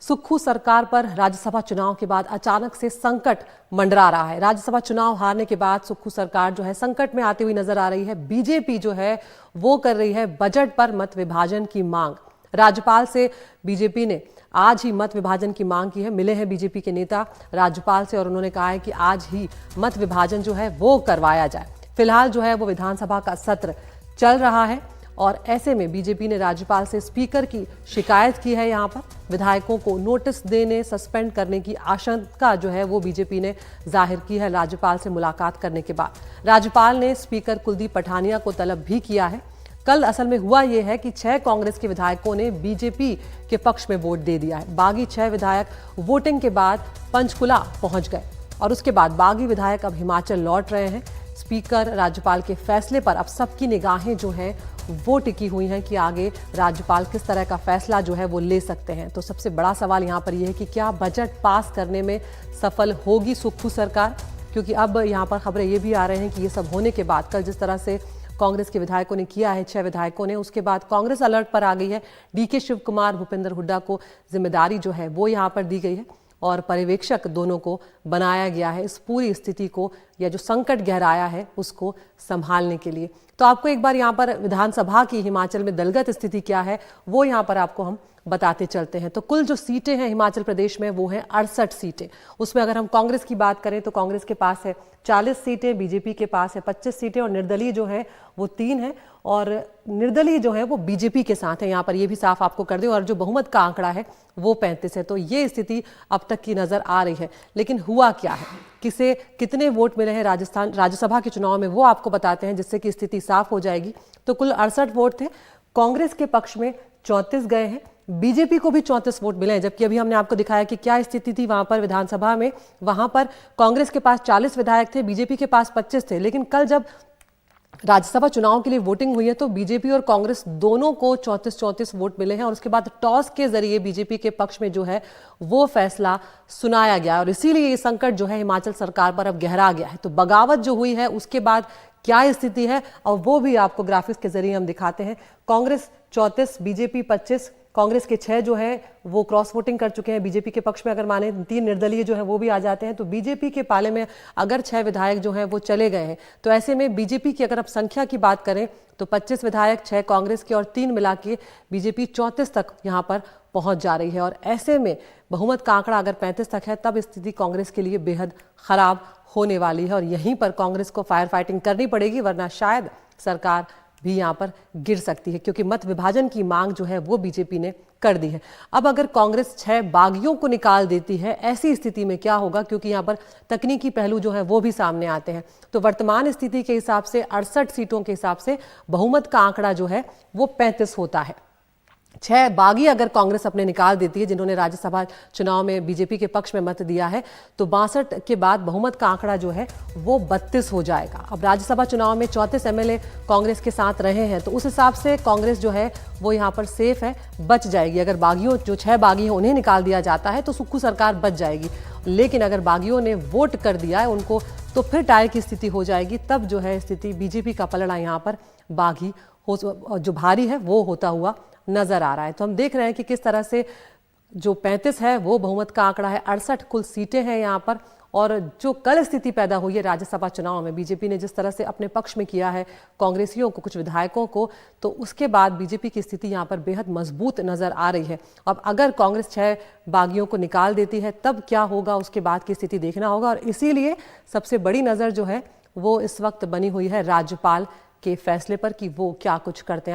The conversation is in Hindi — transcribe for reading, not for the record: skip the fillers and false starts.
सुक्खू सरकार पर राज्यसभा चुनाव के बाद अचानक से संकट मंडरा रहा है। राज्यसभा चुनाव हारने के बाद सुक्खू सरकार जो है संकट में आती हुई नजर आ रही है। बीजेपी जो है वो कर रही है बजट पर मत विभाजन की मांग। राज्यपाल से बीजेपी ने आज ही मत विभाजन की मांग की है। मिले हैं बीजेपी के नेता राज्यपाल से और उन्होंने कहा है कि आज ही मत विभाजन जो है वो करवाया जाए। फिलहाल जो है वो विधानसभा का सत्र चल रहा है और ऐसे में बीजेपी ने राज्यपाल से स्पीकर की शिकायत की है। यहाँ पर विधायकों को नोटिस देने, सस्पेंड करने की आशंका जो है वो बीजेपी ने जाहिर की है राज्यपाल से मुलाकात करने के बाद। राज्यपाल ने स्पीकर कुलदीप पठानिया को तलब भी किया है। कल असल में हुआ ये है कि 6 कांग्रेस के विधायकों ने बीजेपी के पक्ष में वोट दे दिया है। बागी 6 विधायक वोटिंग के बाद पंचकुला पहुंच गए और उसके बाद बागी विधायक अब हिमाचल लौट रहे हैं। स्पीकर राज्यपाल के फैसले पर अब सबकी निगाहें जो हैं वो टिकी हुई हैं कि आगे राज्यपाल किस तरह का फैसला जो है वो ले सकते हैं। तो सबसे बड़ा सवाल यहाँ पर यह है कि क्या बजट पास करने में सफल होगी सुक्खू सरकार, क्योंकि अब यहाँ पर खबरें ये भी आ रही हैं कि ये सब होने के बाद कल जिस तरह से कांग्रेस के विधायकों ने किया है, 6 विधायकों ने, उसके बाद कांग्रेस अलर्ट पर आ गई है। डीके शिव कुमार, भूपेंद्र हुड्डा को जिम्मेदारी जो है वो यहाँ पर दी गई है और पर्यवेक्षक दोनों को बनाया गया है इस पूरी स्थिति को या जो संकट गहराया है उसको संभालने के लिए। तो आपको एक बार यहाँ पर विधानसभा की हिमाचल में दलगत स्थिति क्या है वो यहाँ पर आपको हम बताते चलते हैं। तो कुल जो सीटें हैं हिमाचल प्रदेश में वो हैं 68 सीटें। उसमें अगर हम कांग्रेस की बात करें तो कांग्रेस के पास है 40 सीटें, बीजेपी के पास है 25 सीटें और निर्दलीय जो है वो 3 है और निर्दलीय जो है वो बीजेपी के साथ है। यहाँ पर ये भी साफ आपको कर दें और जो बहुमत का आंकड़ा है वो 35 है। तो ये स्थिति अब तक की नजर आ रही है। लेकिन हुआ क्या है, किसे कितने वोट मिले हैं राजस्थान राज्यसभा के चुनाव में वो आपको बताते हैं जिससे कि स्थिति साफ हो जाएगी। तो कुल 68 वोट थे, कांग्रेस के पक्ष में 34 गए हैं, बीजेपी को भी 34 वोट मिले हैं। जबकि अभी हमने आपको दिखाया कि क्या स्थिति थी वहां पर विधानसभा में। वहां पर कांग्रेस के पास 40 विधायक थे, बीजेपी के पास 25 थे। लेकिन कल जब राज्यसभा चुनाव के लिए वोटिंग हुई है तो बीजेपी और कांग्रेस दोनों को 34-34 वोट मिले हैं और उसके बाद टॉस के जरिए बीजेपी के पक्ष में जो है वो फैसला सुनाया गया और इसीलिए ये संकट जो है हिमाचल सरकार पर अब गहरा गया है। तो बगावत जो हुई है उसके बाद क्या स्थिति है और वो भी आपको ग्राफिक्स के जरिए हम दिखाते हैं। कांग्रेस 34, बीजेपी 25, कांग्रेस के 6 जो है वो क्रॉस वोटिंग कर चुके हैं बीजेपी के पक्ष में। अगर माने 3 निर्दलीय जो है वो भी आ जाते हैं तो बीजेपी के पाले में अगर 6 विधायक जो हैं वो चले गए हैं तो ऐसे में बीजेपी की अगर आप संख्या की बात करें तो 25 विधायक, 6 कांग्रेस के और 3 मिला के बीजेपी 34 तक यहाँ पर पहुंच जा रही है। और ऐसे में बहुमत का आंकड़ा अगर 35 तक है तब स्थिति कांग्रेस के लिए बेहद खराब होने वाली है और यहीं पर कांग्रेस को फायर फाइटिंग करनी पड़ेगी, वरना शायद सरकार भी यहाँ पर गिर सकती है, क्योंकि मत विभाजन की मांग जो है वो बीजेपी ने कर दी है। अब अगर कांग्रेस 6 बागियों को निकाल देती है, ऐसी स्थिति में क्या होगा, क्योंकि यहाँ पर तकनीकी पहलू जो है वो भी सामने आते हैं। तो वर्तमान स्थिति के हिसाब से 68 सीटों के हिसाब से बहुमत का आंकड़ा जो है वो 35 होता है। 6 बागी अगर कांग्रेस अपने निकाल देती है जिन्होंने राज्यसभा चुनाव में बीजेपी के पक्ष में मत दिया है तो 62 के बाद बहुमत का आंकड़ा जो है वो 32 हो जाएगा। अब राज्यसभा चुनाव में 34 एमएलए कांग्रेस के साथ रहे हैं तो उस हिसाब से कांग्रेस जो है वो यहाँ पर सेफ है, बच जाएगी। अगर बागियों जो 6 बागी हैं उन्हें निकाल दिया जाता है तो सुक्खू सरकार बच जाएगी। लेकिन अगर बागियों ने वोट कर दिया है उनको तो फिर टाई की स्थिति हो जाएगी। तब जो है स्थिति बीजेपी का पलड़ा यहाँ पर बागी हो जो भारी है वो होता हुआ नजर आ रहा है। तो हम देख रहे हैं कि किस तरह से जो 35 है वो बहुमत का आंकड़ा है, 68 कुल सीटें हैं यहाँ पर। और जो कल स्थिति पैदा हुई है राज्यसभा चुनाव में बीजेपी ने जिस तरह से अपने पक्ष में किया है कांग्रेसियों को, कुछ विधायकों को, तो उसके बाद बीजेपी की स्थिति यहाँ पर बेहद मजबूत नजर आ रही है। अब अगर कांग्रेस 6 बागियों को निकाल देती है तब क्या होगा, उसके बाद की स्थिति देखना होगा। और इसीलिए सबसे बड़ी नजर जो है वो इस वक्त बनी हुई है राज्यपाल के फैसले पर कि वो क्या कुछ करते हैं।